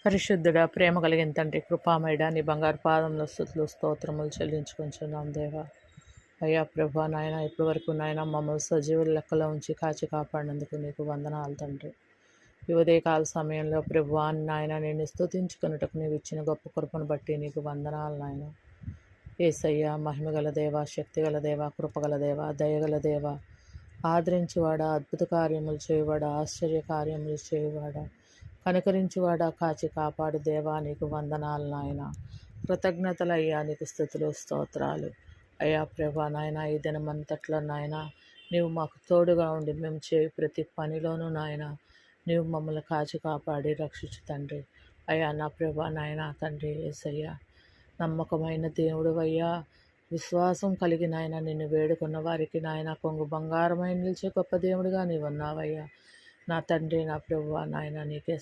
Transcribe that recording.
పరిశుద్ధుడా, ప్రేమ కలిగిన తండ్రి, కృపామయుడా, నీ బంగారు పాదంలో స్తుతులు స్తోత్రములు చెల్లించుకుంటున్నాం దేవా. అయ్యా ప్రభా నాయన, ఇప్పటి వరకు నాయన మమ్మల్ని సజీవుల లెక్కలో ఉంచి కాచి కాపాడినందుకు నీకు వందనాలు తండ్రి. ఈ ఉదయకాల సమయంలో ప్రభువా నాయన నేను స్తుతించుకున్నట్టుకు నీవు ఇచ్చిన గొప్ప కృపను బట్టి నీకు వందనాలు నాయన. యేసయ్య, మహిమగల దేవ, శక్తిగల దేవ, కృపగల దేవ, దయగల దేవ, ఆదరించువాడా, అద్భుత కార్యములు చేయువాడా, ఆశ్చర్య కార్యములు చేయువాడా, కనుకరించువాడా, కాచి కాపాడు దేవా, నీకు వందనాలు నాయన. కృతజ్ఞతలయ్యా, నీకు స్తుతులు స్తోత్రాలు. అయ్యా ప్రభా నాయన, ఈ దినమంతట్లో నాయన నీవు మాకు తోడుగా ఉండి మేము చేయి ప్రతి పనిలోనూ నాయన నీవు మమ్మల్ని కాచి కాపాడి రక్షించు తండ్రి. అయ్యా నా ప్రభా నాయన తండ్రి యేసయ్య, నమ్మకమైన దేవుడు అయ్యా, విశ్వాసం కలిగిన ఆయన నిన్ను వేడుకున్న వారికి నాయన కొంగు బంగారమై నిలిచే గొప్ప దేవుడిగా నీవు ఉన్నావయ్యా. నా తండ్రి, నా ప్రభువా నాయన, నీకే